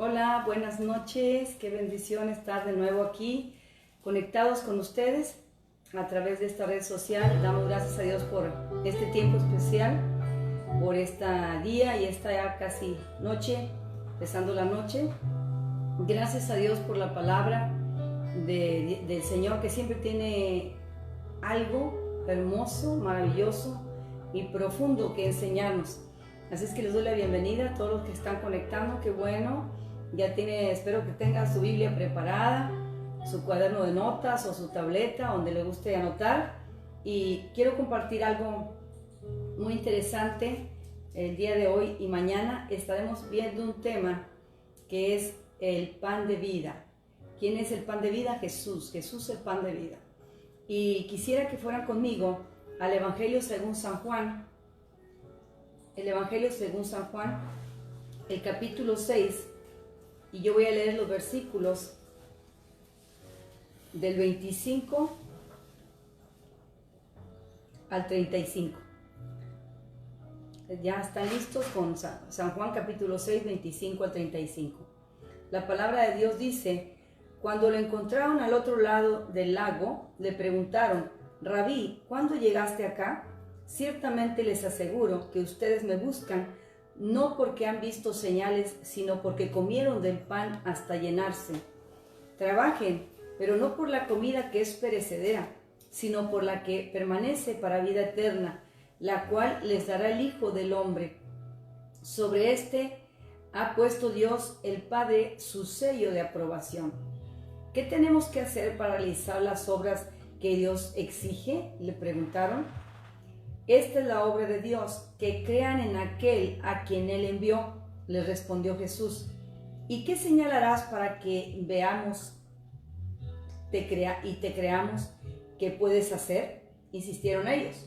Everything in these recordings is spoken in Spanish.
Hola, buenas noches, qué bendición estar de nuevo aquí, conectados con ustedes a través de esta red social. Damos gracias a Dios por este tiempo especial, por esta día y esta ya casi noche, empezando la noche. Gracias a Dios por la palabra del Señor, que siempre tiene algo hermoso, maravilloso y profundo que enseñarnos. Así es que les doy la bienvenida a todos los que están conectando. Qué bueno, espero que tengan su Biblia preparada, su cuaderno de notas o su tableta donde le guste anotar. Y quiero compartir algo muy interesante. El día de hoy y mañana estaremos viendo un tema que es el pan de vida. ¿Quién es el pan de vida? Jesús. Jesús el pan de vida. Y quisiera que fueran conmigo al Evangelio según San Juan. El Evangelio según San Juan, el capítulo 6, y yo voy a leer los versículos del 25 al 35. ¿Ya están listos con San Juan capítulo 6, 25 al 35? La palabra de Dios dice: cuando lo encontraron al otro lado del lago, le preguntaron: Rabí, ¿cuándo llegaste acá? Ciertamente les aseguro que ustedes me buscan, no porque han visto señales, sino porque comieron del pan hasta llenarse. Trabajen, pero no por la comida que es perecedera, sino por la que permanece para vida eterna, la cual les dará el Hijo del Hombre. Sobre este ha puesto Dios el Padre su sello de aprobación. ¿Qué tenemos que hacer para realizar las obras que Dios exige?, le preguntaron. Esta es la obra de Dios, que crean en aquel a quien Él envió, le respondió Jesús. ¿Y qué señal harás para que veamos y te creamos qué puedes hacer? Insistieron ellos.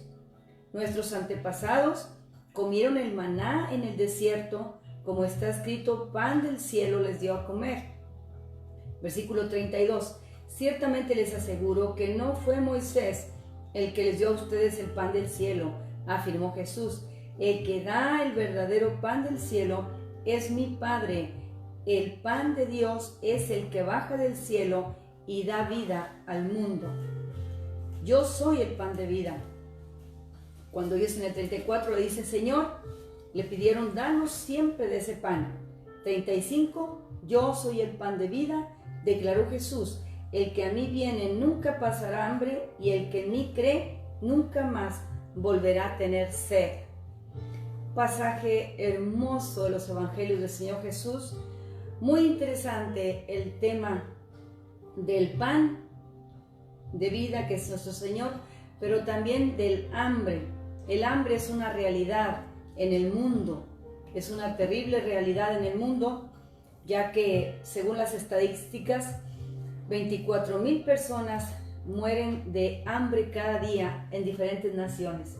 Nuestros antepasados comieron el maná en el desierto, como está escrito: pan del cielo les dio a comer. Versículo 32. Ciertamente les aseguro que no fue Moisés el que les dio a ustedes el pan del cielo, afirmó Jesús. El que da el verdadero pan del cielo es mi Padre. El pan de Dios es el que baja del cielo y da vida al mundo. Yo soy el pan de vida. Cuando ellos en el 34 le dicen: Señor, le pidieron: danos siempre de ese pan. 35. Yo soy el pan de vida, declaró Jesús. El que a mí viene nunca pasará hambre, y el que en mí cree nunca más volverá a tener sed. Pasaje hermoso de los evangelios del Señor Jesús. Muy interesante el tema del pan de vida, que es nuestro Señor, pero también del hambre. El hambre es una realidad en el mundo, es una terrible realidad en el mundo, ya que según las estadísticas, 24,000 personas mueren de hambre cada día en diferentes naciones,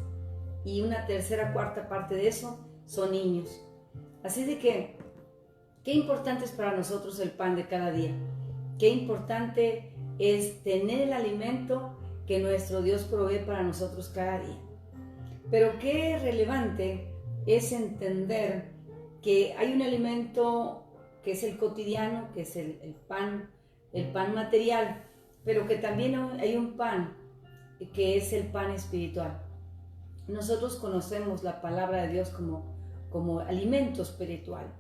y una tercera, cuarta parte de eso son niños. Así de que, qué importante es para nosotros el pan de cada día. Qué importante es tener el alimento que nuestro Dios provee para nosotros cada día. Pero qué relevante es entender que hay un alimento que es el cotidiano, que es el pan material, pero que también hay un pan que es el pan espiritual. Nosotros conocemos la palabra de Dios como alimento espiritual,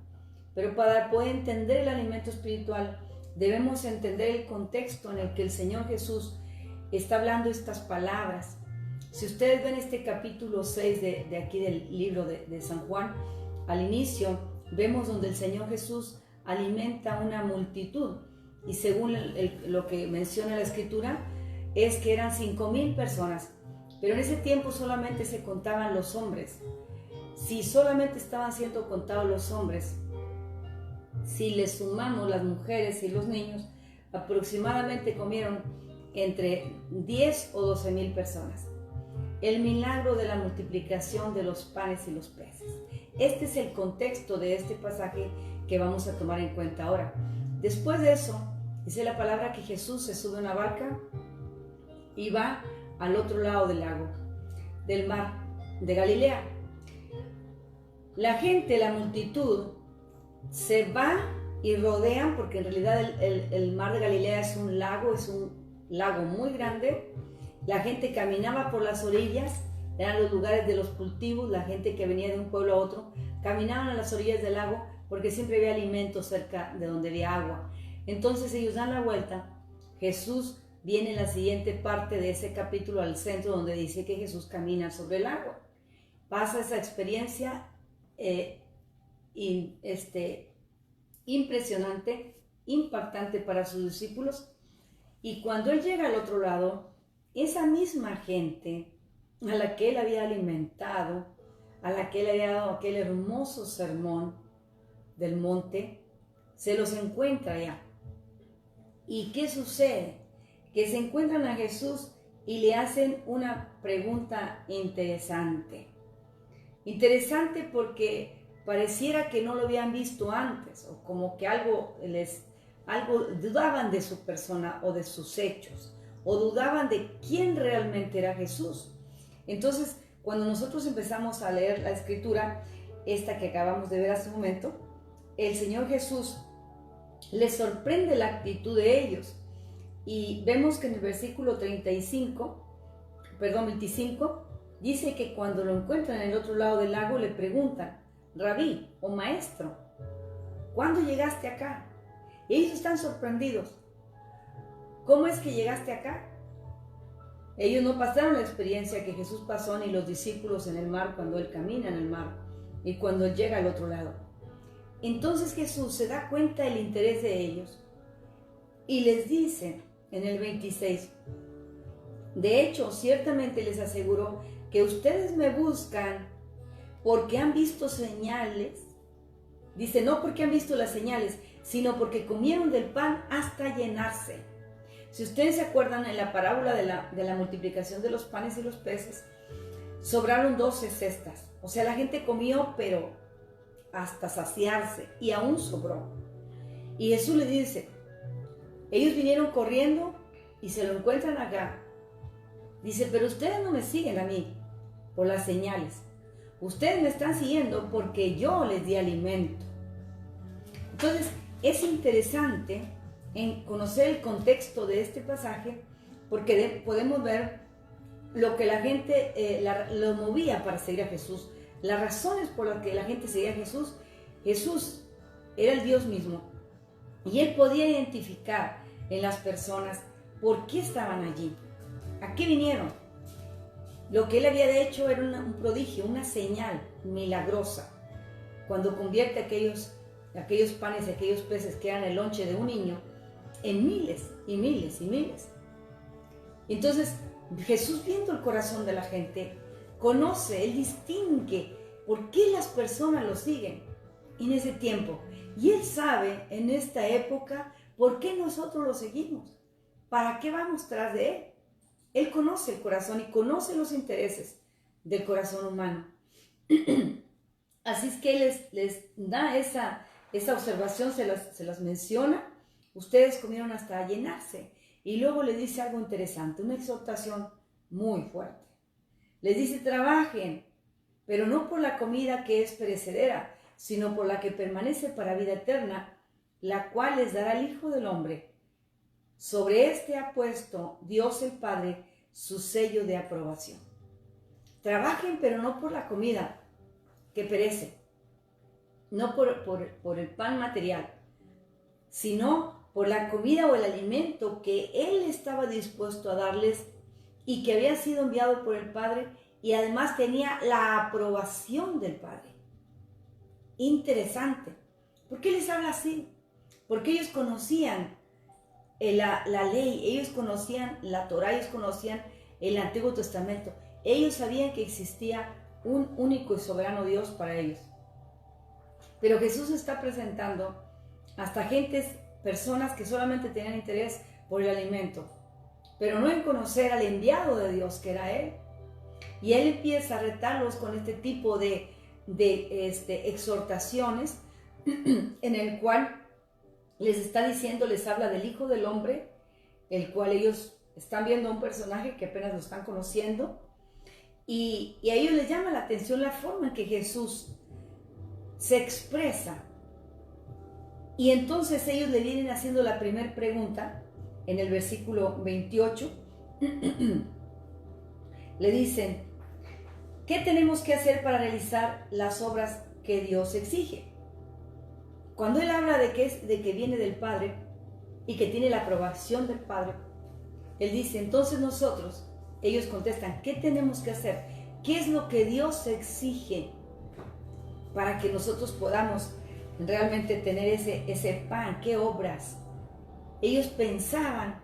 pero para poder entender el alimento espiritual debemos entender el contexto en el que el Señor Jesús está hablando estas palabras. Si ustedes ven este capítulo 6 de aquí del libro de San Juan, al inicio vemos donde el Señor Jesús alimenta a una multitud, y según lo que menciona la Escritura, es que eran 5,000 personas, pero en ese tiempo solamente se contaban los hombres. Si solamente estaban siendo contados los hombres, si le sumamos las mujeres y los niños, aproximadamente comieron entre 10 o 12,000 personas. El milagro de la multiplicación de los panes y los peces. Este es el contexto de este pasaje que vamos a tomar en cuenta ahora. Después de eso, dice la palabra que Jesús se sube a una barca y va al otro lado del mar de Galilea. La gente, la multitud, se va y rodean, porque en realidad el mar de Galilea es un lago muy grande. La gente caminaba por las orillas, eran los lugares de los cultivos, la gente que venía de un pueblo a otro, caminaban a las orillas del lago porque siempre había alimento cerca de donde había agua. Entonces ellos dan la vuelta, Jesús viene en la siguiente parte de ese capítulo al centro donde dice que Jesús camina sobre el lago. Pasa esa experiencia impresionante, impactante para sus discípulos, y cuando él llega al otro lado, esa misma gente a la que él había alimentado, a la que él había dado aquel hermoso sermón del monte, se los encuentra ya. ¿Y qué sucede? Que se encuentran a Jesús y le hacen una pregunta interesante. Interesante porque pareciera que no lo habían visto antes, o como que algo dudaban de su persona o de sus hechos, o dudaban de quién realmente era Jesús. Entonces, cuando nosotros empezamos a leer la escritura, esta que acabamos de ver hace un momento, el Señor Jesús les sorprende la actitud de ellos. Y vemos que en el versículo 25, dice que cuando lo encuentran en el otro lado del lago, le preguntan: Rabí o maestro, ¿cuándo llegaste acá? Ellos están sorprendidos. ¿Cómo es que llegaste acá? Ellos no pasaron la experiencia que Jesús pasó, ni los discípulos en el mar, cuando Él camina en el mar y cuando Él llega al otro lado. Entonces Jesús se da cuenta del interés de ellos y les dice en el 26, de hecho, ciertamente les aseguro que ustedes me buscan porque han visto señales. Dice, no porque han visto las señales, sino porque comieron del pan hasta llenarse. Si ustedes se acuerdan, en la parábola de la multiplicación de los panes y los peces, sobraron 12 cestas. O sea, la gente comió, pero hasta saciarse, y aún sobró. Y Jesús le dice, ellos vinieron corriendo y se lo encuentran acá. Dice, pero ustedes no me siguen a mí por las señales. Ustedes me están siguiendo porque yo les di alimento. Entonces, es interesante en conocer el contexto de este pasaje, porque podemos ver lo que la gente lo movía para seguir a Jesús, las razones por las que la gente seguía a Jesús. Jesús era el Dios mismo y Él podía identificar en las personas por qué estaban allí, a qué vinieron. Lo que Él había hecho era un prodigio, una señal milagrosa, cuando convierte aquellos panes y aquellos peces que eran el lonche de un niño en miles y miles y miles. Entonces Jesús, viendo el corazón de la gente, conoce, Él distingue por qué las personas lo siguen en ese tiempo, y Él sabe en esta época por qué nosotros lo seguimos, para qué vamos tras de Él. Él conoce el corazón y conoce los intereses del corazón humano. Así es que Él les da esa observación, se las menciona. Ustedes comieron hasta llenarse. Y luego le dice algo interesante, una exhortación muy fuerte. Les dice, trabajen, pero no por la comida que es perecedera, sino por la que permanece para vida eterna, la cual les dará el Hijo del Hombre. Sobre este ha puesto Dios el Padre su sello de aprobación. Trabajen, pero no por la comida que perece, no por el pan material, sino por la comida o el alimento que Él estaba dispuesto a darles y que había sido enviado por el Padre, y además tenía la aprobación del Padre. Interesante. ¿Por qué les habla así? Porque ellos conocían la ley, ellos conocían la Torá, ellos conocían el Antiguo Testamento. Ellos sabían que existía un único y soberano Dios para ellos. Pero Jesús está presentando hasta personas que solamente tenían interés por el alimento, pero no en conocer al enviado de Dios, que era Él. Y Él empieza a retarlos con este tipo de exhortaciones en el cual les está diciendo, les habla del Hijo del Hombre, el cual ellos están viendo un personaje que apenas lo están conociendo, y a ellos les llama la atención la forma en que Jesús se expresa. Y entonces ellos le vienen haciendo la primera pregunta en el versículo 28. Le dicen, ¿qué tenemos que hacer para realizar las obras que Dios exige? Cuando él habla de que viene del Padre y que tiene la aprobación del Padre, él dice, entonces nosotros, ellos contestan, ¿qué tenemos que hacer? ¿Qué es lo que Dios exige para que nosotros podamos realmente tener ese pan? ¿Qué obras? Ellos pensaban,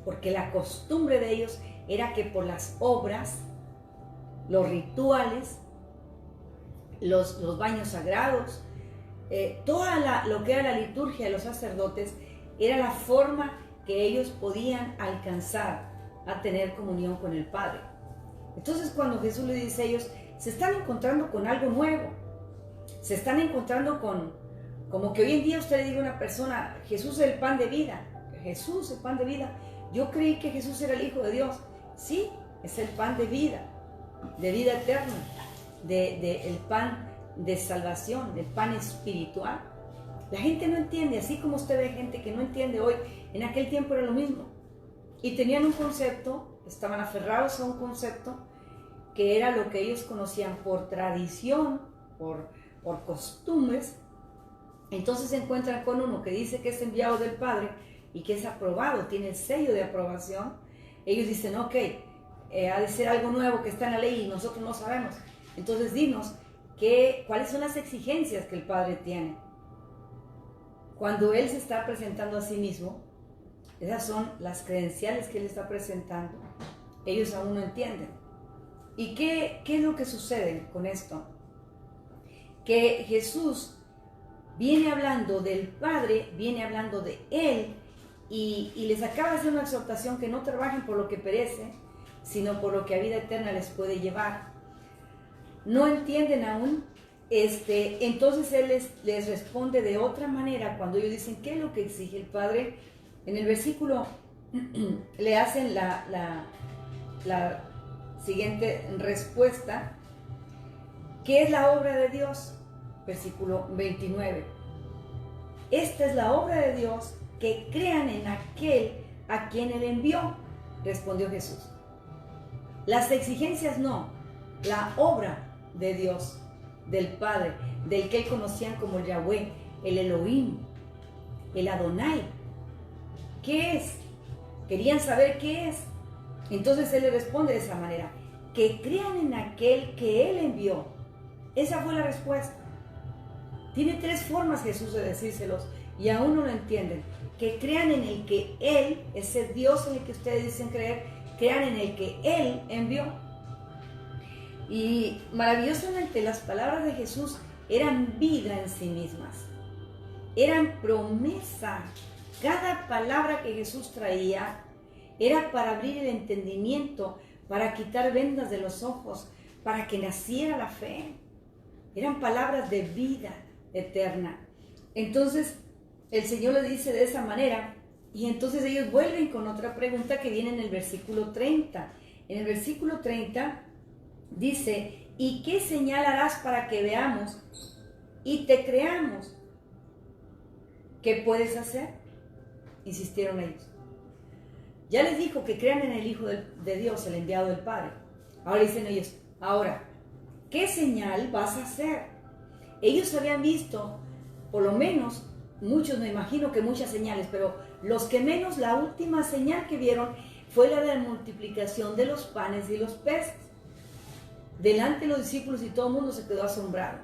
porque la costumbre de ellos era que por las obras, los rituales, los baños sagrados, toda lo que era la liturgia de los sacerdotes, era la forma que ellos podían alcanzar a tener comunión con el Padre. Entonces cuando Jesús le dice a ellos, se están encontrando con algo nuevo, se están encontrando como que hoy en día usted le diga a una persona, Jesús es el pan de vida, Jesús es el pan de vida. Yo creí que Jesús era el Hijo de Dios. Sí, es el pan de vida eterna, el pan de salvación, el pan espiritual. La gente no entiende, así como usted ve gente que no entiende hoy, en aquel tiempo era lo mismo. Y tenían un concepto, estaban aferrados a un concepto que era lo que ellos conocían por tradición, por costumbres. Entonces se encuentran con uno que dice que es enviado del Padre y que es aprobado, tiene el sello de aprobación. Ellos dicen, ok, ha de ser algo nuevo que está en la ley y nosotros no sabemos. Entonces dinos, ¿cuáles son las exigencias que el Padre tiene? Cuando Él se está presentando a sí mismo, esas son las credenciales que Él está presentando. Ellos aún no entienden. ¿Y qué es lo que sucede con esto? Que Jesús viene hablando del Padre, viene hablando de Él, y les acaba de hacer una exhortación que no trabajen por lo que perece, sino por lo que a vida eterna les puede llevar. No entienden aún, entonces Él les responde de otra manera cuando ellos dicen, ¿qué es lo que exige el Padre? En el versículo le hacen la siguiente respuesta, ¿qué es la obra de Dios? Versículo 29. Esta es la obra de Dios, que crean en aquel a quien Él envió, respondió Jesús. Las exigencias no, la obra de Dios, del Padre, del que Él conocían como el Yahweh, el Elohim, el Adonai. ¿Qué es? Querían saber qué es. Entonces Él le responde de esa manera, que crean en aquel que Él envió. Esa fue la respuesta. Tiene tres formas Jesús de decírselos y aún no lo entienden. Que crean en el que Él, ese Dios en el que ustedes dicen creer, crean en el que Él envió. Y maravillosamente las palabras de Jesús eran vida en sí mismas. Eran promesa. Cada palabra que Jesús traía era para abrir el entendimiento, para quitar vendas de los ojos, para que naciera la fe. Eran palabras de vida eterna. Entonces el Señor le dice de esa manera, y entonces ellos vuelven con otra pregunta que viene en el versículo 30. En el versículo 30 dice, ¿y qué señal harás para que veamos y te creamos? ¿Qué puedes hacer? Insistieron ellos. Ya les dijo que crean en el Hijo de Dios, el enviado del Padre. Ahora dicen ellos, ahora, ¿qué señal vas a hacer? Ellos habían visto, por lo menos, muchos, me imagino que muchas señales, pero los que menos, la última señal que vieron fue la de la multiplicación de los panes y los peces. Delante de los discípulos y todo el mundo se quedó asombrado.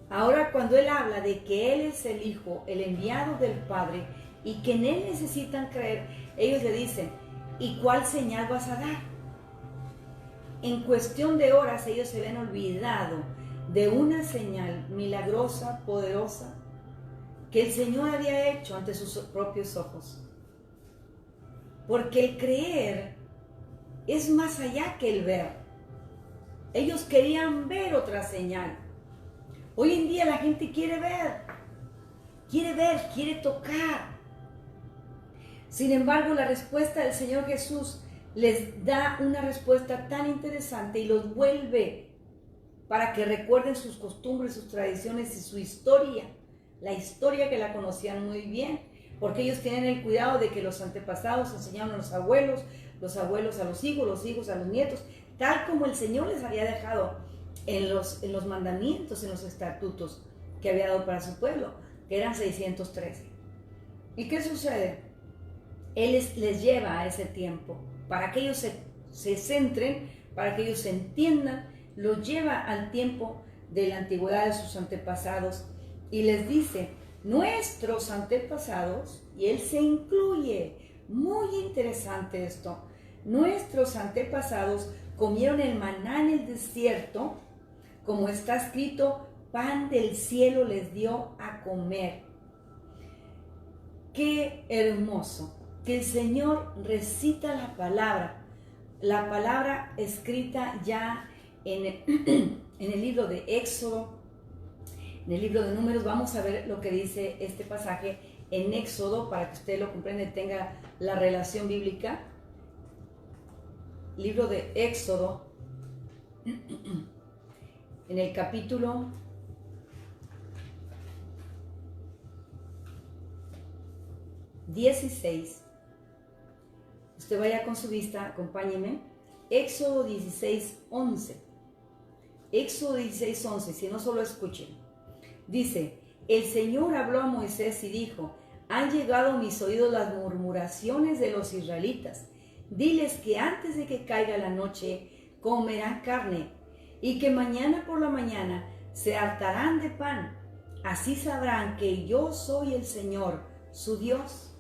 Ahora cuando Él habla de que Él es el Hijo, el enviado del Padre, y que en Él necesitan creer, ellos le dicen, ¿y cuál señal vas a dar? En cuestión de horas ellos se habían olvidado de una señal milagrosa, poderosa, que el Señor había hecho ante sus propios ojos. Porque el creer es más allá que el ver. Ellos querían ver otra señal. Hoy en día la gente quiere ver, quiere tocar. Sin embargo, la respuesta del Señor Jesús les da una respuesta tan interesante y los vuelve para que recuerden sus costumbres, sus tradiciones y su historia, la historia que la conocían muy bien, porque ellos tienen el cuidado de que los antepasados enseñaron a los abuelos a los hijos a los nietos, tal como el Señor les había dejado en los mandamientos, en los estatutos que había dado para su pueblo, que eran 613. ¿Y qué sucede? Él les lleva a ese tiempo, para que ellos se centren, para que ellos se entiendan, los lleva al tiempo de la antigüedad de sus antepasados y les dice, nuestros antepasados, y él se incluye, muy interesante esto, nuestros antepasados comieron el maná en el desierto, como está escrito, pan del cielo les dio a comer. Qué hermoso que el Señor recita la palabra escrita ya en el libro de Éxodo, en el libro de Números. Vamos a ver lo que dice este pasaje en Éxodo para que usted lo comprenda y tenga la relación bíblica. Libro de Éxodo, en el capítulo 16. Usted vaya con su vista, acompáñeme. Éxodo 16:11. Éxodo 16:11, si no solo escuchen. Dice, el Señor habló a Moisés y dijo, han llegado a mis oídos las murmuraciones de los israelitas. Diles que antes de que caiga la noche comerán carne y que mañana por la mañana se hartarán de pan. Así sabrán que yo soy el Señor, su Dios.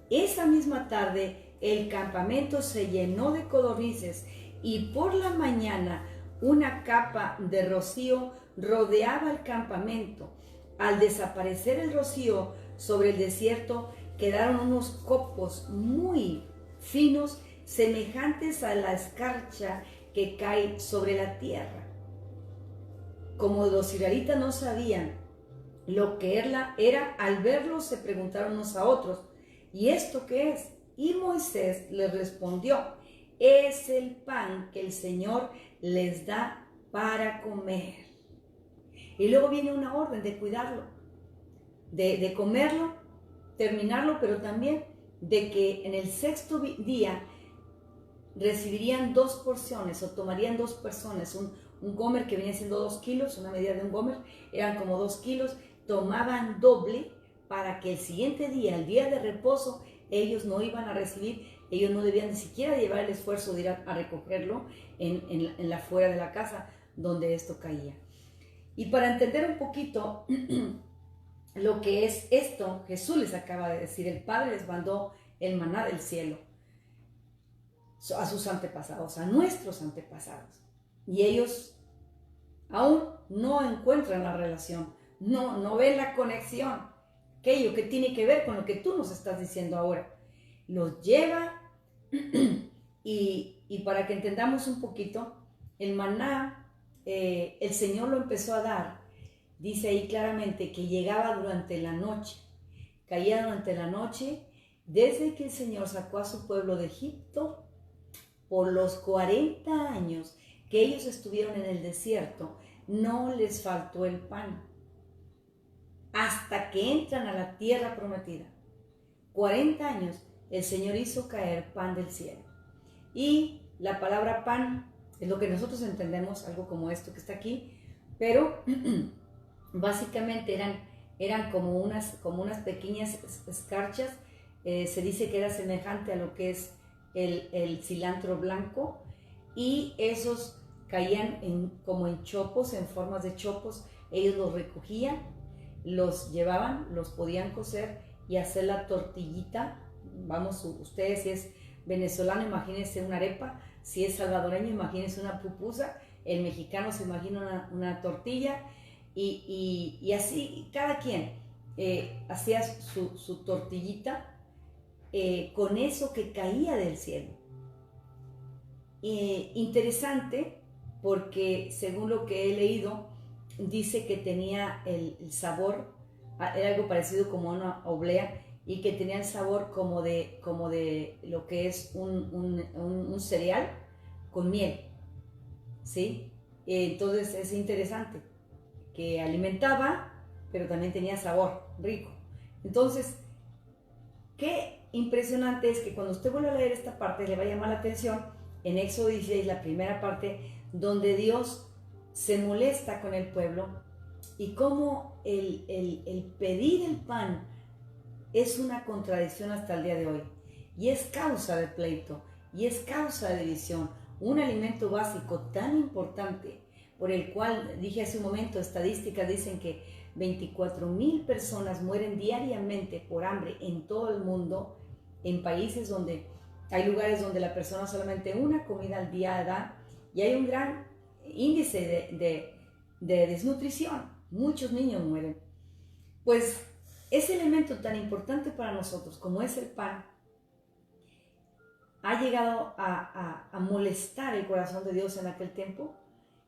Esa misma tarde el campamento se llenó de codornices y por la mañana una capa de rocío rodeaba el campamento. Al desaparecer el rocío sobre el desierto quedaron unos copos muy finos semejantes a la escarcha que cae sobre la tierra. Como los israelitas no sabían lo que era, al verlo se preguntaron unos a otros, ¿y esto qué es? Y Moisés les respondió, es el pan que el Señor les da para comer. Y luego viene una orden de cuidarlo, de comerlo, terminarlo, pero también de que en el sexto día recibirían 2 porciones o tomarían 2 personas, un gomer que venía siendo 2 kilos, una medida de un gomer, eran como 2 kilos, tomaban doble para que el siguiente día, el día de reposo, ellos no iban a recibir, ellos no debían ni siquiera llevar el esfuerzo de ir a recogerlo en la fuera de la casa donde esto caía. Y para entender un poquito lo que es esto, Jesús les acaba de decir, el Padre les mandó el maná del cielo a sus antepasados, a nuestros antepasados. Y ellos aún no encuentran la relación, no ven la conexión, aquello que tiene que ver con lo que tú nos estás diciendo ahora. Los lleva y para que entendamos un poquito, el maná, el Señor lo empezó a dar, dice ahí claramente que llegaba durante la noche, caía durante la noche, desde que el Señor sacó a su pueblo de Egipto, por los 40 años que ellos estuvieron en el desierto, no les faltó el pan, hasta que entran a la tierra prometida. 40 años el Señor hizo caer pan del cielo. Y la palabra pan es lo que nosotros entendemos, algo como esto que está aquí, pero básicamente eran como unas pequeñas escarchas. Se dice que era semejante a lo que es el cilantro blanco, y esos caían como en chopos, en formas de chopos. Ellos los recogían, los llevaban, los podían cocer y hacer la tortillita. Vamos, ustedes, si es venezolano, imagínense una arepa; si es salvadoreño, imagínense una pupusa; el mexicano se imagina una tortilla, y así cada quien hacía su tortillita con eso que caía del cielo. Interesante, porque según lo que he leído, dice que tenía el sabor, era algo parecido como una oblea, y que tenía el sabor como de lo que es un cereal con miel, ¿sí? Entonces es interesante que alimentaba, pero también tenía sabor, rico. Entonces, qué impresionante es que cuando usted vuelve a leer esta parte, le va a llamar la atención en Éxodo 16, la primera parte, donde Dios se molesta con el pueblo y cómo el pedir el pan es una contradicción hasta el día de hoy. Y es causa de pleito, y es causa de división. Un alimento básico tan importante, por el cual, dije hace un momento, estadísticas dicen que 24,000 personas mueren diariamente por hambre en todo el mundo, en países donde hay lugares donde la persona solamente una comida al día da, y hay un gran índice de desnutrición. Muchos niños mueren. Pues ese elemento tan importante para nosotros como es el pan, ha llegado a molestar el corazón de Dios en aquel tiempo,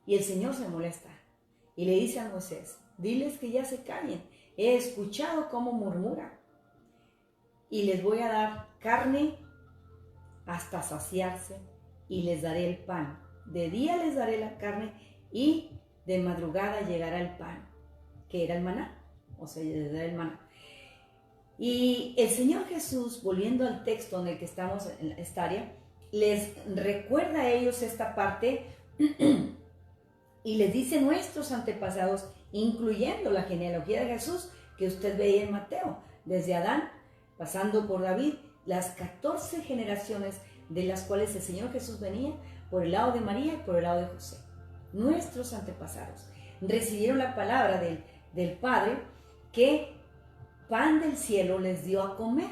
y el Señor se molesta y le dice a Moisés: diles que ya se callen, he escuchado cómo murmuran, y les voy a dar carne hasta saciarse, y les daré el pan. De día les daré la carne, y de madrugada llegará el pan, que era el maná, o sea, les daré el maná. Y el Señor Jesús, volviendo al texto en el que estamos en esta área, les recuerda a ellos esta parte y les dice: nuestros antepasados, incluyendo la genealogía de Jesús que usted veía en Mateo, desde Adán, pasando por David, las 14 generaciones de las cuales el Señor Jesús venía por el lado de María y por el lado de José. Nuestros antepasados recibieron la palabra del Padre, que pan del cielo les dio a comer.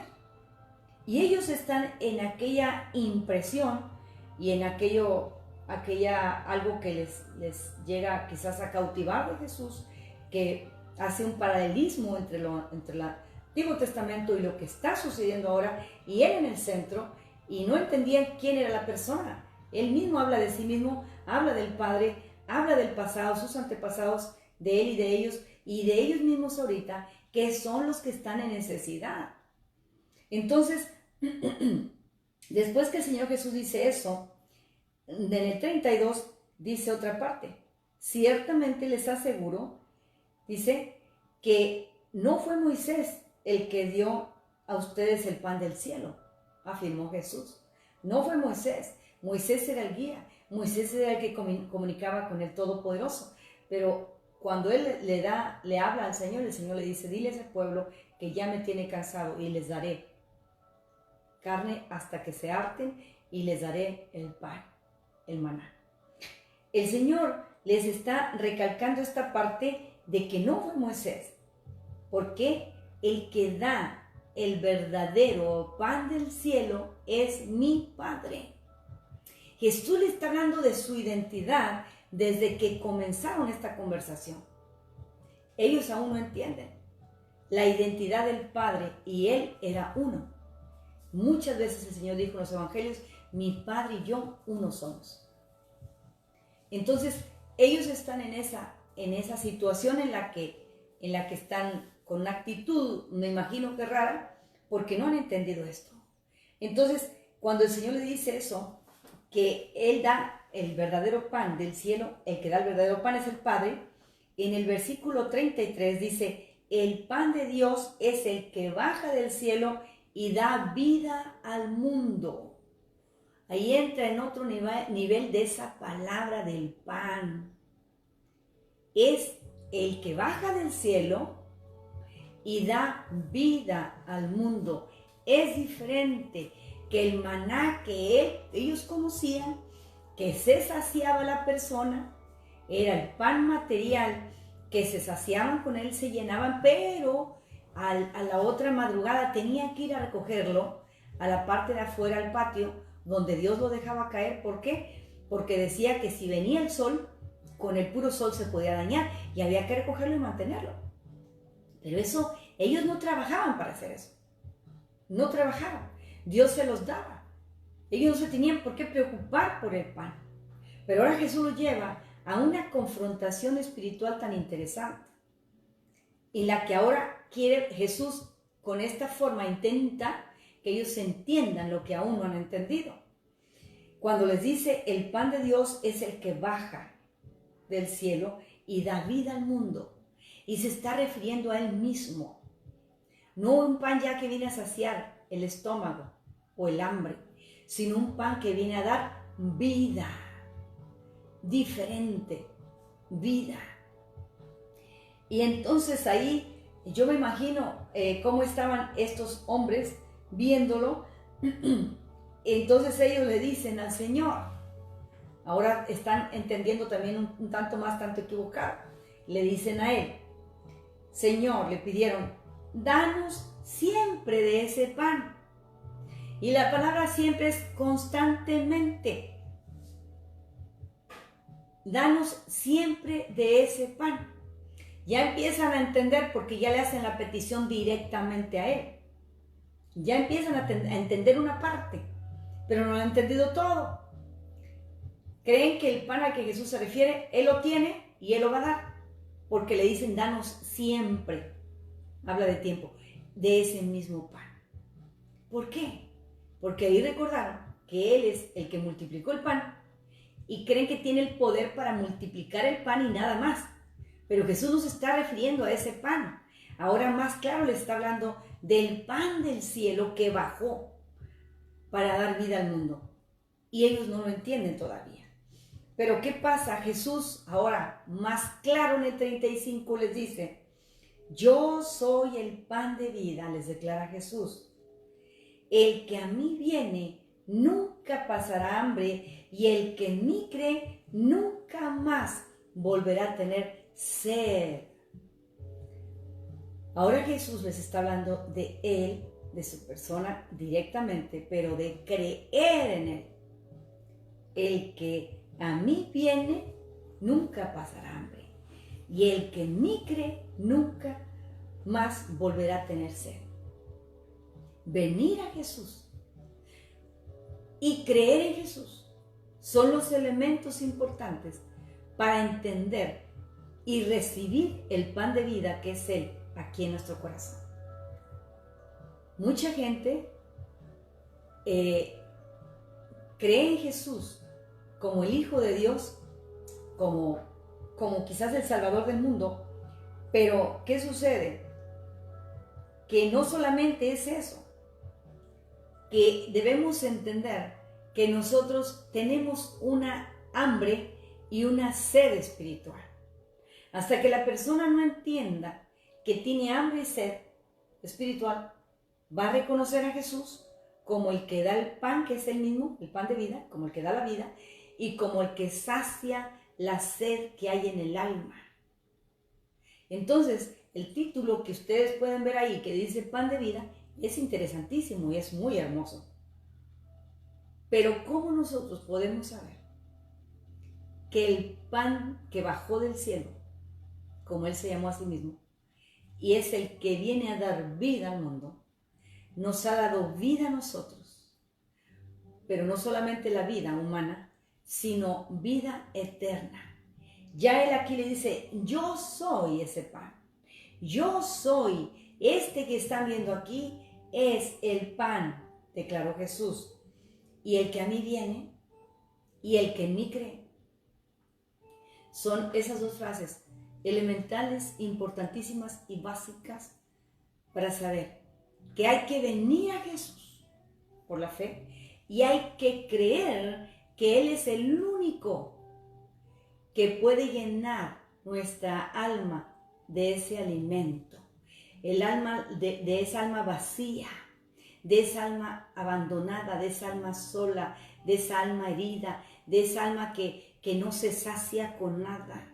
Y ellos están en aquella impresión y en algo que les llega quizás a cautivar de Jesús, que hace un paralelismo entre el Antiguo Testamento y lo que está sucediendo ahora, y él en el centro, y no entendían quién era la persona. Él mismo habla de sí mismo, habla del Padre, habla del pasado, sus antepasados, de él y de ellos mismos ahorita, que son los que están en necesidad. Entonces, después que el Señor Jesús dice eso, en el 32 dice otra parte: ciertamente les aseguro, dice, que no fue Moisés el que dio a ustedes el pan del cielo, afirmó Jesús. No fue Moisés. Moisés era el guía, Moisés era el que comunicaba con el Todopoderoso, pero cuando él le habla al Señor, el Señor le dice: diles al pueblo que ya me tiene cansado, y les daré carne hasta que se harten, y les daré el pan, el maná. El Señor les está recalcando esta parte de que no fue Moisés, porque el que da el verdadero pan del cielo es mi Padre. Jesús le está hablando de su identidad desde que comenzaron esta conversación. Ellos aún no entienden la identidad del Padre, y Él era uno. Muchas veces el Señor dijo en los evangelios: mi Padre y yo uno somos. Entonces ellos están en esa situación en la que están con una actitud, me imagino que rara, porque no han entendido esto. Entonces, cuando el Señor le dice eso, que Él da el verdadero pan del cielo, el que da el verdadero pan es el Padre, en el versículo 33 dice: el pan de Dios es el que baja del cielo y da vida al mundo. Ahí entra en otro nivel de esa palabra del pan. Es el que baja del cielo y da vida al mundo. Es diferente que el maná que ellos conocían, que se saciaba la persona, era el pan material, que se saciaban con él, se llenaban, pero a la otra madrugada tenían que ir a recogerlo a la parte de afuera, al patio, donde Dios lo dejaba caer. ¿Por qué? Porque decía que si venía el sol, con el puro sol se podía dañar, y había que recogerlo y mantenerlo. Pero eso, ellos no trabajaban para hacer eso. No trabajaban. Dios se los daba. Ellos no se tenían por qué preocupar por el pan. Pero ahora Jesús los lleva a una confrontación espiritual tan interesante, en la que ahora quiere Jesús, con esta forma, intenta que ellos entiendan lo que aún no han entendido. Cuando les dice: el pan de Dios es el que baja del cielo y da vida al mundo. y se está refiriendo a Él mismo. No un pan ya que viene a saciar el estómago o el hambre, sino un pan que viene a dar vida, diferente, vida. Y entonces ahí yo me imagino cómo estaban estos hombres viéndolo. Entonces ellos le dicen al Señor, ahora están entendiendo también un tanto más, tanto equivocado. Le dicen a Él, Señor, le pidieron, danos siempre de ese pan. Y la palabra siempre es constantemente. Danos siempre de ese pan. Ya empiezan a entender porque ya le hacen la petición directamente a Él. Ya empiezan a entender una parte, pero no lo han entendido todo. Creen que el pan al que Jesús se refiere, Él lo tiene y Él lo va a dar, porque le dicen, danos siempre, habla de tiempo, de ese mismo pan. ¿Por qué? Porque ahí recordaron que Él es el que multiplicó el pan y creen que tiene el poder para multiplicar el pan y nada más. Pero Jesús nos está refiriendo a ese pan. Ahora más claro le está hablando del pan del cielo que bajó para dar vida al mundo. Y ellos no lo entienden todavía. Pero ¿qué pasa? Jesús ahora más claro en el 35 les dice, yo soy el pan de vida, les declara Jesús. El que a mí viene nunca pasará hambre y el que en mí cree nunca más volverá a tener sed. Ahora Jesús les está hablando de Él, de su persona directamente, pero de creer en Él. El que a mí viene nunca pasará hambre y el que en mí cree nunca más volverá a tener sed. Venir a Jesús y creer en Jesús son los elementos importantes para entender y recibir el pan de vida que es Él aquí en nuestro corazón. Mucha gente cree en Jesús como el Hijo de Dios, como quizás el Salvador del mundo, pero ¿qué sucede? Que no solamente es eso, que debemos entender que nosotros tenemos una hambre y una sed espiritual. Hasta que la persona no entienda que tiene hambre y sed espiritual, va a reconocer a Jesús como el que da el pan, que es el mismo, el pan de vida, como el que da la vida, y como el que sacia la sed que hay en el alma. Entonces, el título que ustedes pueden ver ahí, que dice pan de vida, es interesantísimo y es muy hermoso. Pero ¿cómo nosotros podemos saber que el pan que bajó del cielo, como Él se llamó a sí mismo, y es el que viene a dar vida al mundo, nos ha dado vida a nosotros? Pero no solamente la vida humana, sino vida eterna. Ya Él aquí le dice, yo soy ese pan. Yo soy, este que están viendo aquí es el pan, declaró Jesús. Y el que a mí viene y el que en mí cree. Son esas dos frases elementales, importantísimas y básicas para saber que hay que venir a Jesús por la fe y hay que creer que Él es el único que puede llenar nuestra alma de ese alimento, el alma de esa alma vacía, de esa alma abandonada, de esa alma sola, de esa alma herida, de esa alma que no se sacia con nada.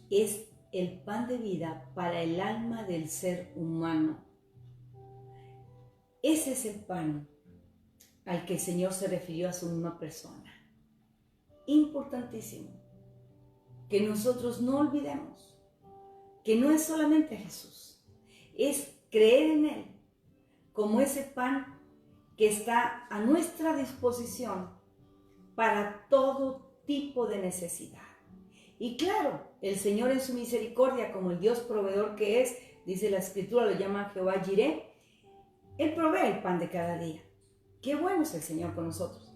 Es el pan de vida para el alma del ser humano. Ese es el pan al que el Señor se refirió a su misma persona. Importantísimo que nosotros no olvidemos que no es solamente Jesús, es creer en Él como ese pan que está a nuestra disposición para todo tipo de necesidad. Y claro, el Señor en su misericordia, como el Dios proveedor que es, dice la Escritura, lo llama Jehová Jireh, Él provee el pan de cada día. Qué bueno es el Señor con nosotros.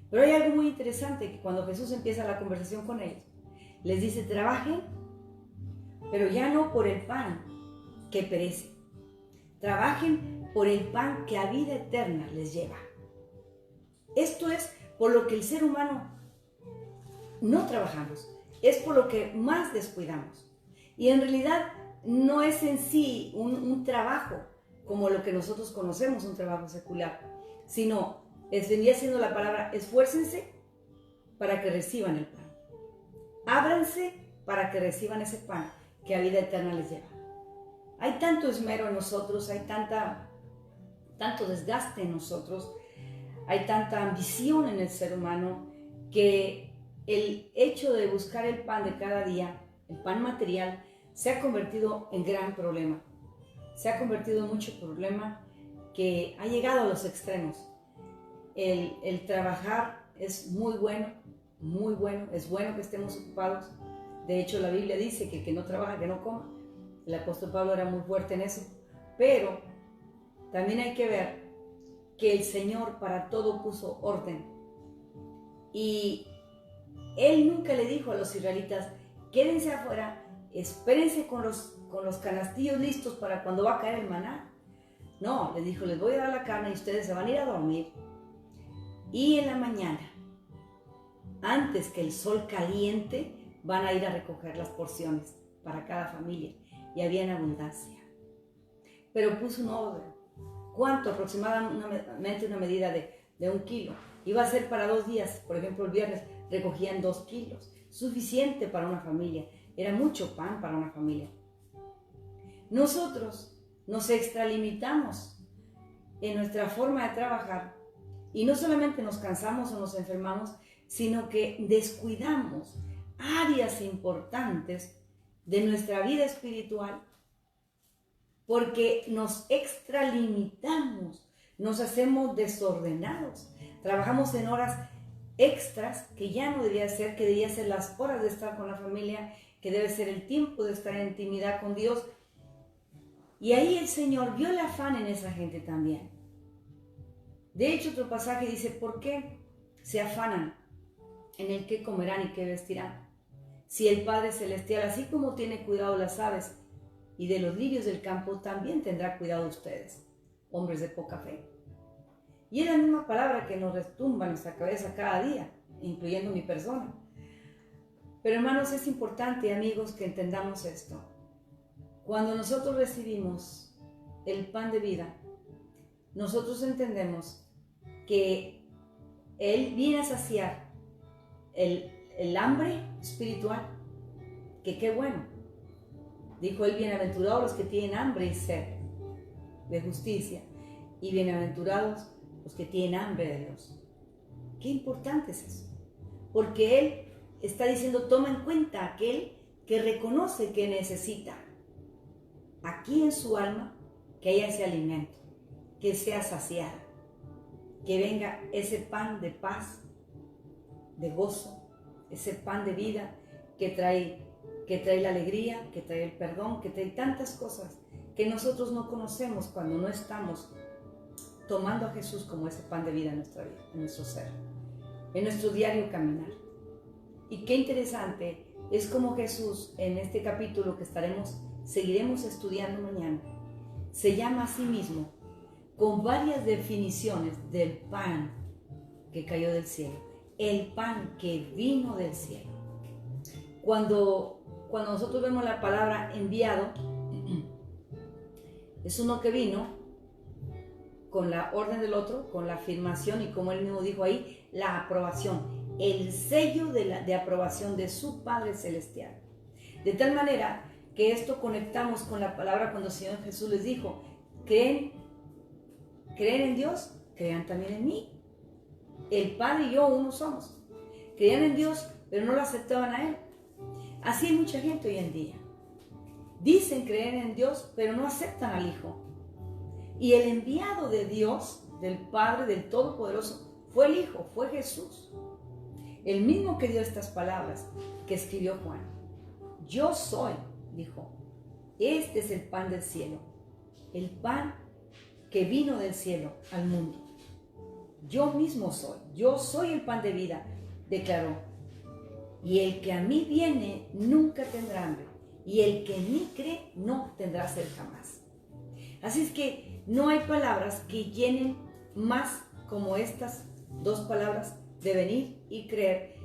Pero hay algo muy interesante, que cuando Jesús empieza la conversación con ellos, les dice, trabajen pero ya no por el pan que perece. Trabajen por el pan que a vida eterna les lleva. Esto es por lo que el ser humano no trabajamos, es por lo que más descuidamos. Y en realidad no es en sí un trabajo como lo que nosotros conocemos, un trabajo secular, sino vendría siendo la palabra: esfuércense para que reciban el pan. Ábranse para que reciban ese pan que a vida eterna les lleva. Hay tanto esmero en nosotros, hay tanto desgaste en nosotros, hay tanta ambición en el ser humano, que el hecho de buscar el pan de cada día, el pan material, se ha convertido en gran problema. Se ha convertido en mucho problema que ha llegado a los extremos. El trabajar es muy bueno, es bueno que estemos ocupados. De hecho, la Biblia dice que el que no trabaja, que no coma. El apóstol Pablo era muy fuerte en eso. Pero también hay que ver que el Señor para todo puso orden. Y Él nunca le dijo a los israelitas: quédense afuera, espérense con los canastillos listos para cuando va a caer el maná. No, les dijo: les voy a dar la carne y ustedes se van a ir a dormir. Y en la mañana, antes que el sol caliente, van a ir a recoger las porciones para cada familia. Y había en abundancia. Pero puso un orden. ¿Cuánto? Aproximadamente una medida de 1 kilo. Iba a ser para 2 días. Por ejemplo, el viernes recogían 2 kilos. Suficiente para una familia. Era mucho pan para una familia. Nosotros nos extralimitamos en nuestra forma de trabajar. Y no solamente nos cansamos o nos enfermamos, sino que descuidamos áreas importantes de nuestra vida espiritual, porque nos extralimitamos, nos hacemos desordenados, trabajamos en horas extras que ya no debería ser, que debería ser las horas de estar con la familia, que debe ser el tiempo de estar en intimidad con Dios. Y ahí el Señor vio el afán en esa gente también. De hecho, otro pasaje dice: ¿por qué se afanan en el qué comerán y qué vestirán? Si el Padre Celestial, así como tiene cuidado de las aves y de los lirios del campo, también tendrá cuidado de ustedes, hombres de poca fe. Y es la misma palabra que nos retumba en nuestra cabeza cada día, incluyendo mi persona. Pero hermanos, es importante, amigos, que entendamos esto. Cuando nosotros recibimos el pan de vida, nosotros entendemos que Él viene a saciar el hambre espiritual, que qué bueno. Dijo Él: bienaventurados los que tienen hambre y sed de justicia, y bienaventurados los que tienen hambre de Dios. Qué importante es eso, porque Él está diciendo: toma en cuenta a aquel que reconoce que necesita aquí en su alma que haya ese alimento, que sea saciado, que venga ese pan de paz, de gozo, ese pan de vida que trae la alegría, que trae el perdón, que trae tantas cosas que nosotros no conocemos cuando no estamos tomando a Jesús como ese pan de vida en nuestra vida, en nuestro ser, en nuestro diario caminar. Y qué interesante es como Jesús, en este capítulo que seguiremos estudiando mañana, se llama a sí mismo con varias definiciones del pan que cayó del cielo, el pan que vino del cielo. Cuando nosotros vemos la palabra enviado, es uno que vino con la orden del otro, con la afirmación y, como él mismo dijo ahí, la aprobación, el sello de aprobación de su Padre Celestial. De tal manera que esto conectamos con la palabra cuando el Señor Jesús les dijo: creen en Dios, crean también en mí. El Padre y yo uno somos. Creían en Dios, pero no lo aceptaban a Él. Así hay mucha gente hoy en día. Dicen creer en Dios, pero no aceptan al Hijo. Y el enviado de Dios, del Padre, del Todopoderoso, fue el Hijo, fue Jesús. El mismo que dio estas palabras que escribió Juan. Yo soy, dijo, este es el pan del cielo, el pan que vino del cielo al mundo. Yo mismo soy, yo soy el pan de vida, declaró. Y el que a mí viene nunca tendrá hambre, y el que en mí cree no tendrá sed jamás. Así es que no hay palabras que llenen más como estas dos palabras de venir y creer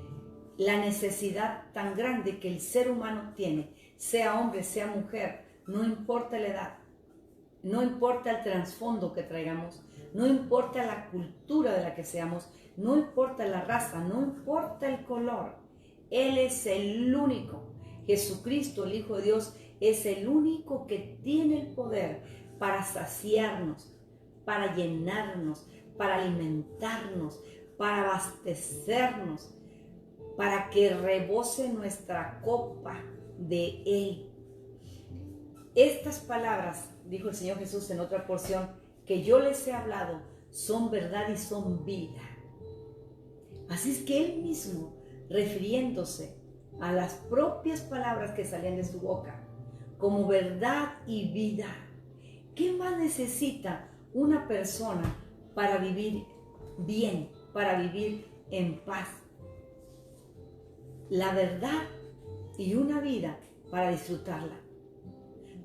la necesidad tan grande que el ser humano tiene, sea hombre, sea mujer, no importa la edad, no importa el trasfondo que traigamos, no importa la cultura de la que seamos, no importa la raza, no importa el color. Él es el único. Jesucristo, el Hijo de Dios, es el único que tiene el poder para saciarnos, para llenarnos, para alimentarnos, para abastecernos, para que rebose nuestra copa de Él. Estas palabras, dijo el Señor Jesús en otra porción, que yo les he hablado, son verdad y son vida. Así es que Él mismo, refiriéndose a las propias palabras que salían de su boca, como verdad y vida, ¿qué más necesita una persona para vivir bien, para vivir en paz? La verdad y una vida para disfrutarla.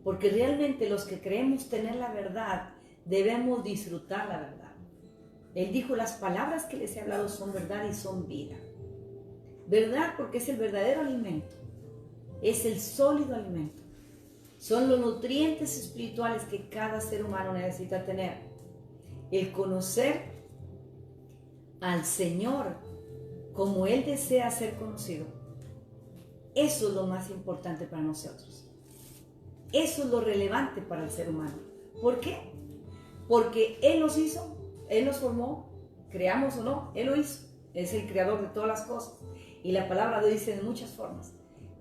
Porque realmente los que creemos tener la verdad, debemos disfrutar la verdad. Él dijo, las palabras que les he hablado son verdad y son vida. Verdad porque es el verdadero alimento, es el sólido alimento. Son los nutrientes espirituales que cada ser humano necesita tener. El conocer al Señor como Él desea ser conocido. Eso es lo más importante para nosotros. Eso es lo relevante para el ser humano. ¿Por qué? Porque Él nos hizo, Él nos formó, creamos o no, Él lo hizo. Es el creador de todas las cosas. Y la palabra lo dice de muchas formas,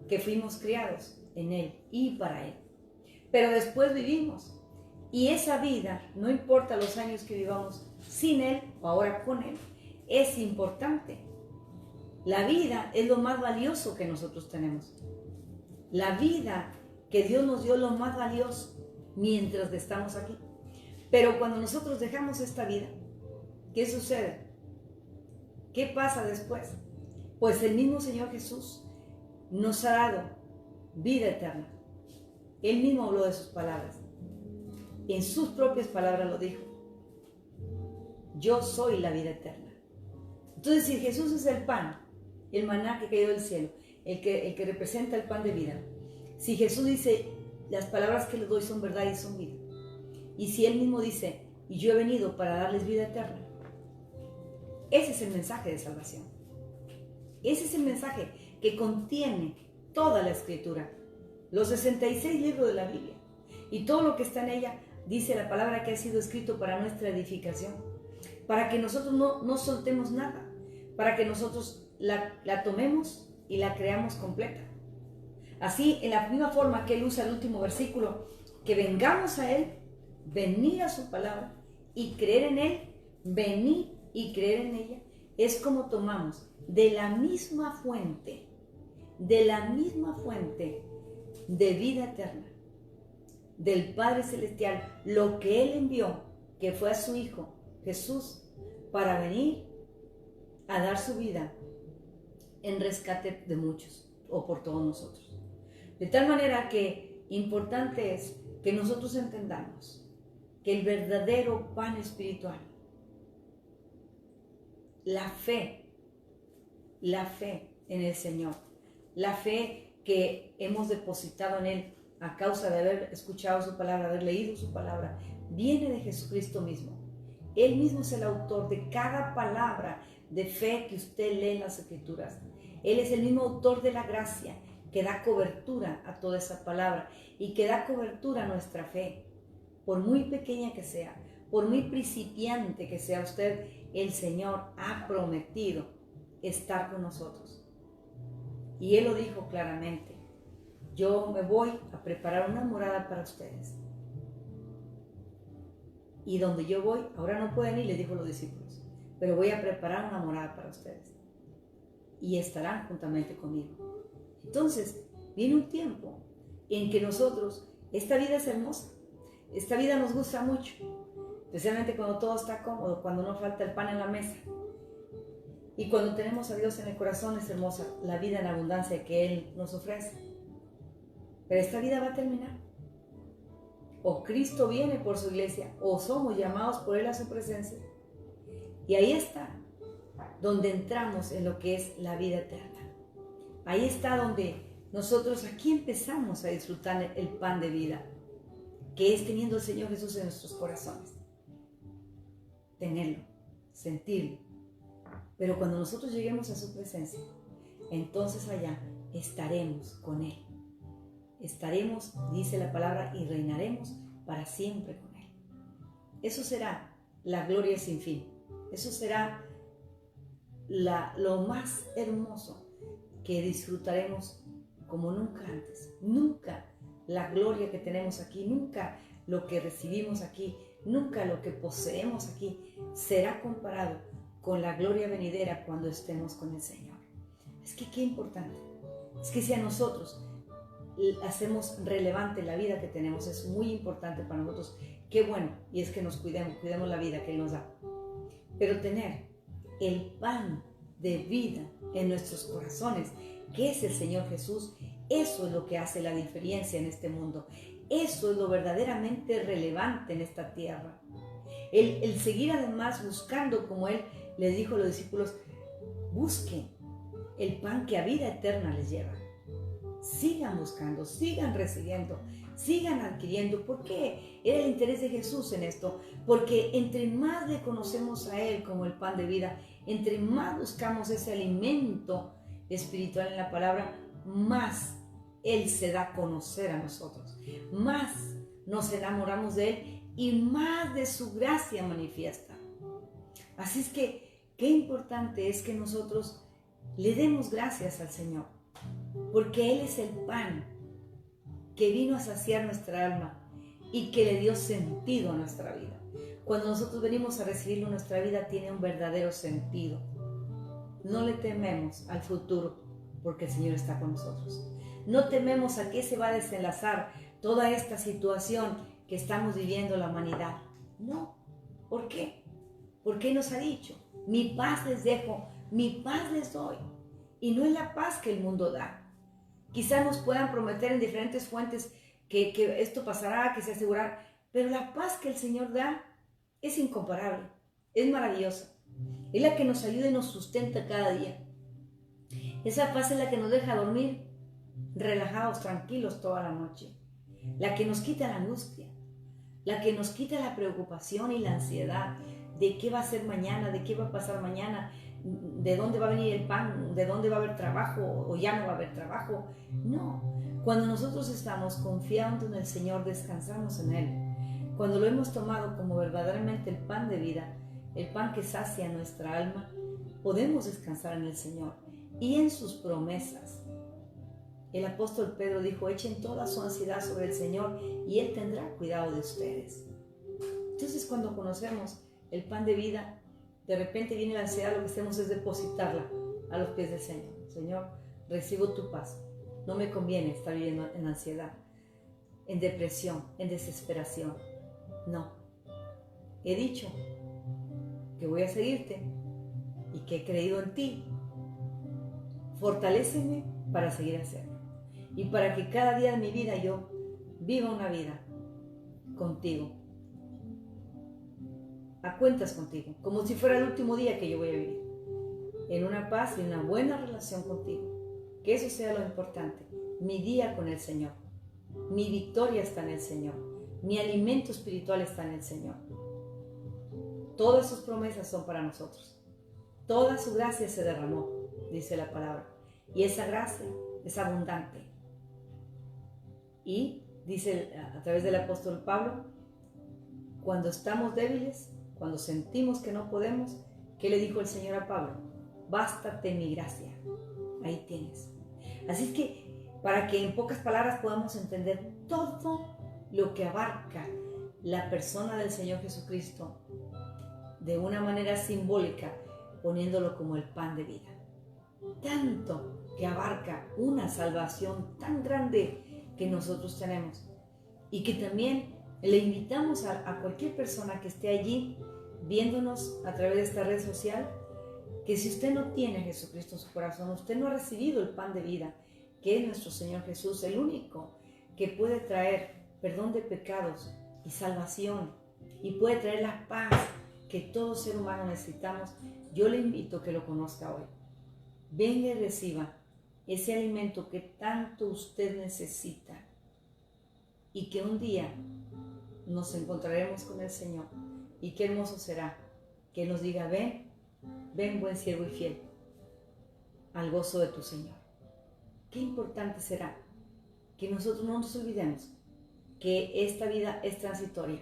que fuimos criados en Él y para Él. Pero después vivimos. Y esa vida, no importa los años que vivamos sin Él o ahora con Él, es importante. La vida es lo más valioso que nosotros tenemos. La vida que Dios nos dio es lo más valioso mientras estamos aquí. Pero cuando nosotros dejamos esta vida, ¿qué sucede? ¿Qué pasa después? Pues el mismo Señor Jesús nos ha dado vida eterna. Él mismo habló de sus palabras. En sus propias palabras lo dijo. Yo soy la vida eterna. Entonces, si Jesús es el pan, el maná que cayó del cielo, el que representa el pan de vida, si Jesús dice, las palabras que les doy son verdad y son vida, y si Él mismo dice, y yo he venido para darles vida eterna, ese es el mensaje de salvación. Ese es el mensaje que contiene toda la Escritura, los 66 libros de la Biblia, y todo lo que está en ella, dice la palabra que ha sido escrito para nuestra edificación, para que nosotros no soltemos nada, para que nosotros la tomemos y la creamos completa. Así, en la misma forma que Él usa el último versículo, que vengamos a Él, venir a su palabra y creer en Él, venir y creer en ella, es como tomamos de la misma fuente de vida eterna, del Padre Celestial, lo que Él envió, que fue a su Hijo, Jesús, para venir a dar su vida en rescate de muchos, o por todos nosotros. De tal manera que importante es que nosotros entendamos que el verdadero pan espiritual, la fe en el Señor, la fe que hemos depositado en Él a causa de haber escuchado su palabra, haber leído su palabra, viene de Jesucristo mismo. Él mismo es el autor de cada palabra de fe que usted lee en las Escrituras. Él es el mismo autor de la gracia que da cobertura a toda esa palabra y que da cobertura a nuestra fe. Por muy pequeña que sea, por muy principiante que sea usted, el Señor ha prometido estar con nosotros. Y Él lo dijo claramente: yo me voy a preparar una morada para ustedes. Y donde yo voy, ahora no pueden ir, les dijo a los discípulos, pero voy a preparar una morada para ustedes. Y estarán juntamente conmigo. Entonces, viene un tiempo en que nosotros, esta vida es hermosa, esta vida nos gusta mucho, especialmente cuando todo está cómodo, cuando no falta el pan en la mesa. Y cuando tenemos a Dios en el corazón es hermosa la vida en abundancia que Él nos ofrece. pero esta vida va a terminar. O Cristo viene por su iglesia, o somos llamados por Él a su presencia. Y ahí está, donde entramos en lo que es la vida eterna. Ahí está donde nosotros aquí empezamos a disfrutar el pan de vida, que es teniendo al Señor Jesús en nuestros corazones. Tenerlo, sentirlo. Pero cuando nosotros lleguemos a su presencia, entonces allá estaremos con Él. Estaremos, dice la palabra, y reinaremos para siempre con Él. Eso será la gloria sin fin. Eso será lo más hermoso que disfrutaremos como nunca antes. Nunca la gloria que tenemos aquí, nunca lo que recibimos aquí, nunca lo que poseemos aquí será comparado con la gloria venidera cuando estemos con el Señor. Es que qué importante. Es que si a nosotros hacemos relevante la vida que tenemos, es muy importante para nosotros. Qué bueno, y es que nos cuidemos la vida que Él nos da. Pero tener el pan de vida en nuestros corazones, que es el Señor Jesús, eso es lo que hace la diferencia en este mundo. Eso es lo verdaderamente relevante en esta tierra. El seguir además buscando, como Él les dijo a los discípulos, busquen el pan que a vida eterna les lleva. Sigan buscando, sigan recibiendo, sigan adquiriendo. ¿Por qué era el interés de Jesús en esto? Porque entre más le conocemos a Él como el pan de vida, entre más buscamos ese alimento espiritual en la palabra, más Él se da a conocer a nosotros, más nos enamoramos de Él y más de su gracia manifiesta. Así es que qué importante es que nosotros le demos gracias al Señor, porque Él es el pan que vino a saciar nuestra alma y que le dio sentido a nuestra vida. Cuando nosotros venimos a recibirlo, nuestra vida tiene un verdadero sentido. No le tememos al futuro porque el Señor está con nosotros. No tememos a qué se va a desenlazar toda esta situación que estamos viviendo la humanidad. No. ¿Por qué? Porque Él nos ha dicho, mi paz les dejo, mi paz les doy. Y no es la paz que el mundo da. Quizás nos puedan prometer en diferentes fuentes que esto pasará, que se asegurará, pero la paz que el Señor da es incomparable, es maravillosa. Es la que nos ayuda y nos sustenta cada día. Esa paz es la que nos deja dormir relajados, tranquilos toda la noche. La que nos quita la angustia, la que nos quita la preocupación y la ansiedad de qué va a ser mañana, de qué va a pasar mañana, de dónde va a venir el pan, de dónde va a haber trabajo o ya no va a haber trabajo. No, cuando nosotros estamos confiando en el Señor, descansamos en Él. Cuando lo hemos tomado como verdaderamente el pan de vida, el pan que sacia nuestra alma, podemos descansar en el Señor y en sus promesas. El apóstol Pedro dijo, echen toda su ansiedad sobre el Señor y Él tendrá cuidado de ustedes. Entonces, cuando conocemos el pan de vida, de repente viene la ansiedad, lo que hacemos es depositarla a los pies del Señor. Señor, recibo tu paz. No me conviene estar viviendo en ansiedad, en depresión, en desesperación. No. He dicho que voy a seguirte y que he creído en ti. Fortaléceme para seguir haciendo. Y para que cada día de mi vida yo viva una vida contigo. A cuentas contigo, como si fuera el último día que yo voy a vivir, en una paz y una buena relación contigo, que eso sea lo importante, mi día con el Señor, mi victoria está en el Señor, mi alimento espiritual está en el Señor. Todas sus promesas son para nosotros, toda su gracia se derramó, dice la palabra, y esa gracia es abundante. Y dice a través del apóstol Pablo, cuando estamos débiles, cuando sentimos que no podemos, ¿qué le dijo el Señor a Pablo? Bástate mi gracia. Ahí tienes. Así es que, para que en pocas palabras podamos entender todo lo que abarca la persona del Señor Jesucristo, de una manera simbólica, poniéndolo como el pan de vida. Tanto que abarca una salvación tan grande que nosotros tenemos. Y que también le invitamos a cualquier persona que esté allí viéndonos a través de esta red social, que si usted no tiene a Jesucristo en su corazón, usted no ha recibido el pan de vida, que es nuestro Señor Jesús, el único que puede traer perdón de pecados y salvación, y puede traer la paz que todo ser humano necesitamos, yo le invito a que lo conozca hoy. Venga y reciba ese alimento que tanto usted necesita, y que un día nos encontraremos con el Señor, y qué hermoso será que nos diga: ven, ven buen siervo y fiel, al gozo de tu Señor. Qué importante será que nosotros no nos olvidemos que esta vida es transitoria,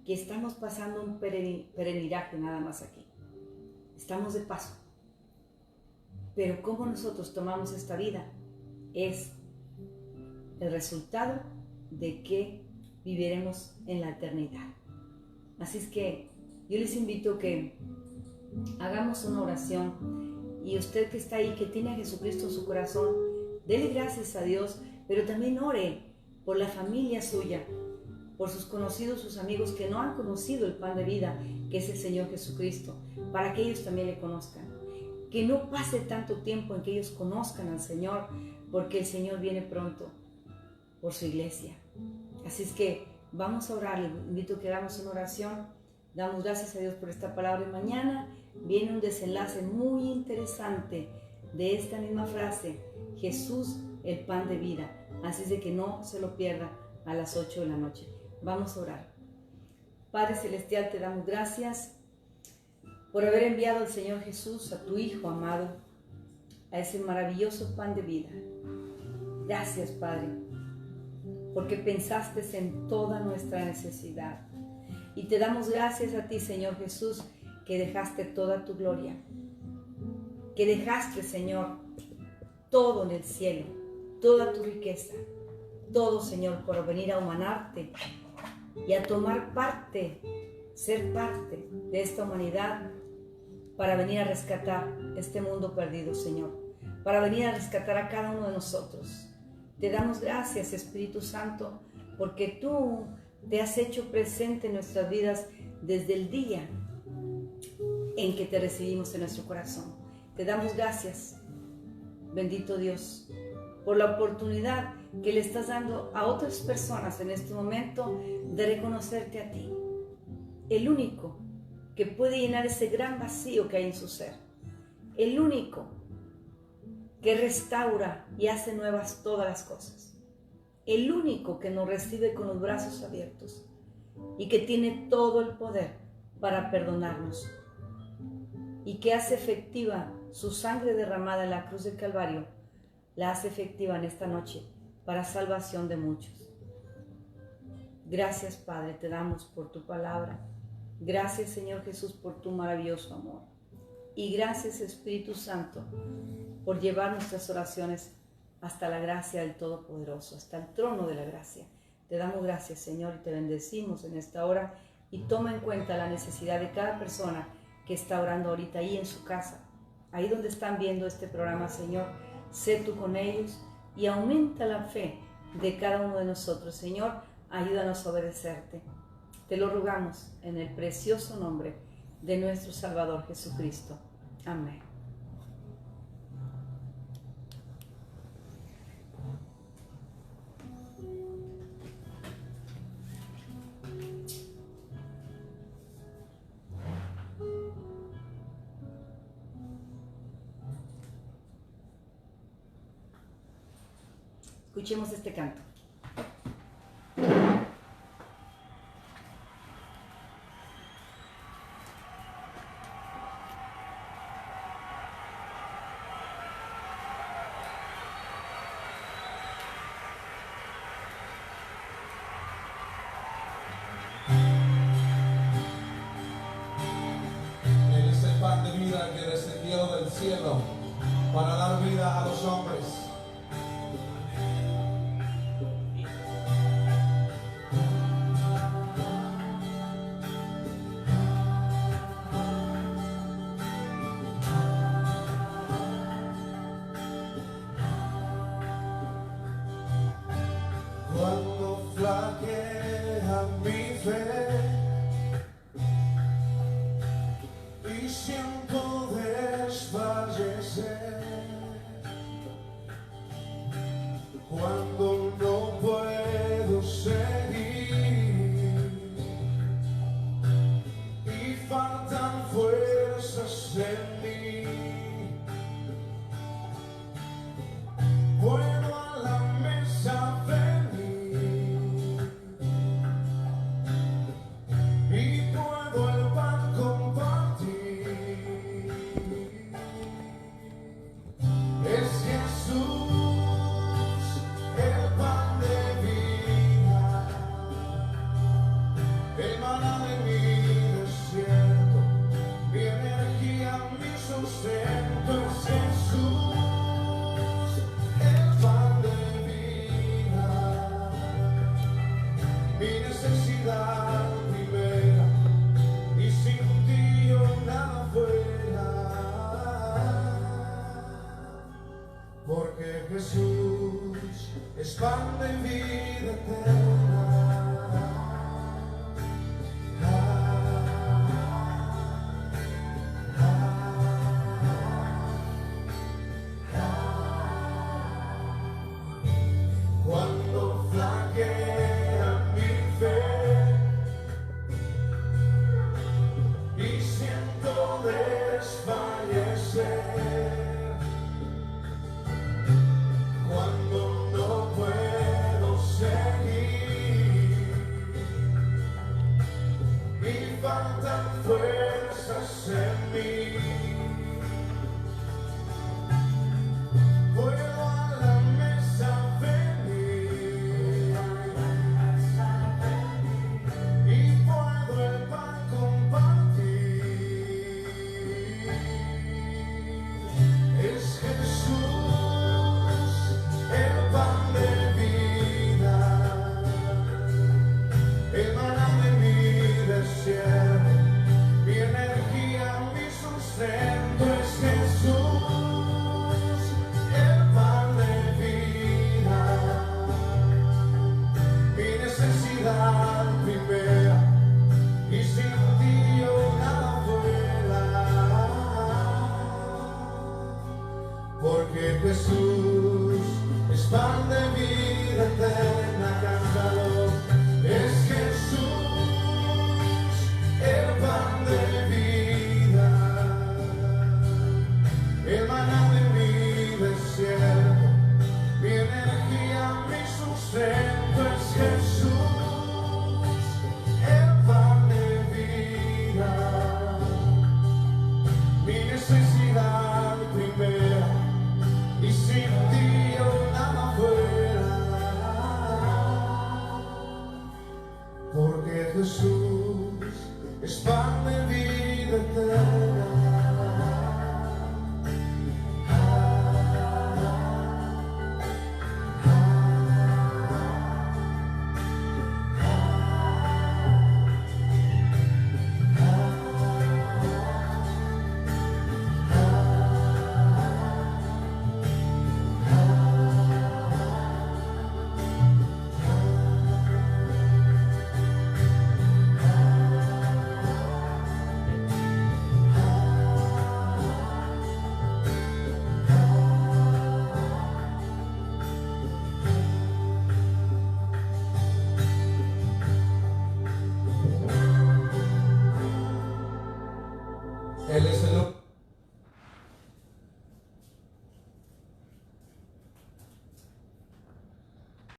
que estamos pasando un peregrinaje nada más aquí. Estamos de paso. Pero cómo nosotros tomamos esta vida es el resultado de que viviremos en la eternidad. Así es que yo les invito a que hagamos una oración, y usted que está ahí, que tiene a Jesucristo en su corazón, dele gracias a Dios, pero también ore por la familia suya, por sus conocidos, sus amigos que no han conocido el pan de vida, que es el Señor Jesucristo, para que ellos también le conozcan. Que no pase tanto tiempo en que ellos conozcan al Señor, porque el Señor viene pronto por su iglesia. Así es que vamos a orar. Les invito a que hagamos una oración. Damos gracias a Dios por esta palabra, y mañana viene un desenlace muy interesante de esta misma frase: Jesús, el pan de vida. Así es de que no se lo pierda a las 8 de la noche. Vamos a orar. Padre Celestial, te damos gracias por haber enviado al Señor Jesús, a tu Hijo amado, a ese maravilloso pan de vida. Gracias, Padre, porque pensaste en toda nuestra necesidad. Y te damos gracias a ti, Señor Jesús, que dejaste toda tu gloria, que dejaste, Señor, todo en el cielo, toda tu riqueza, todo, Señor, por venir a humanarte y a tomar parte, ser parte de esta humanidad, para venir a rescatar este mundo perdido, Señor, para venir a rescatar a cada uno de nosotros. Te damos gracias, Espíritu Santo, porque tú te has hecho presente en nuestras vidas desde el día en que te recibimos en nuestro corazón. Te damos gracias, bendito Dios, por la oportunidad que le estás dando a otras personas en este momento de reconocerte a ti, el único que puede llenar ese gran vacío que hay en su ser, el único que restaura y hace nuevas todas las cosas, el único que nos recibe con los brazos abiertos y que tiene todo el poder para perdonarnos, y que hace efectiva su sangre derramada en la cruz del Calvario, la hace efectiva en esta noche para salvación de muchos. Gracias, Padre, te damos por tu palabra. Gracias, Señor Jesús, por tu maravilloso amor. Y gracias, Espíritu Santo, por llevar nuestras oraciones hasta la gracia del Todopoderoso, hasta el trono de la gracia. Te damos gracias, Señor, y te bendecimos en esta hora, y toma en cuenta la necesidad de cada persona que está orando ahorita ahí en su casa, ahí donde están viendo este programa, Señor. Sé tú con ellos y aumenta la fe de cada uno de nosotros. Señor, ayúdanos a obedecerte. Te lo rogamos en el precioso nombre de nuestro Salvador Jesucristo. Amén. Escuchemos este canto. Él es el pan de vida que descendió del cielo para dar vida a los hombres. Cuando flaquea mi fe y siento desfallecer, cuando no puedo necesidad primera, y sin ti yo nada fuera, porque Jesús es pan de vida eterna. Cuando flaquea mi fe y siento desfallecer, cuando no puedo seguir y faltan fuerzas en mí, puedo a la mesa venir y puedo el pan compartir. Es Jesús el pan de vida, el maná de mi desierto, mi energía, mi sustento. Es Jesús el pan de vida, mi necesidad primera, y sin ti yo nada fuera, porque Jesús es pan de vida eterna. Cántalo. Es Jesús el pan de vida, el maná de mi desierto, mi energía, mi sustento. Es Jesús el pan de vida, mi necesidad primera, y sin ti yo nada fuera, porque Jesús es pan de vida eterna.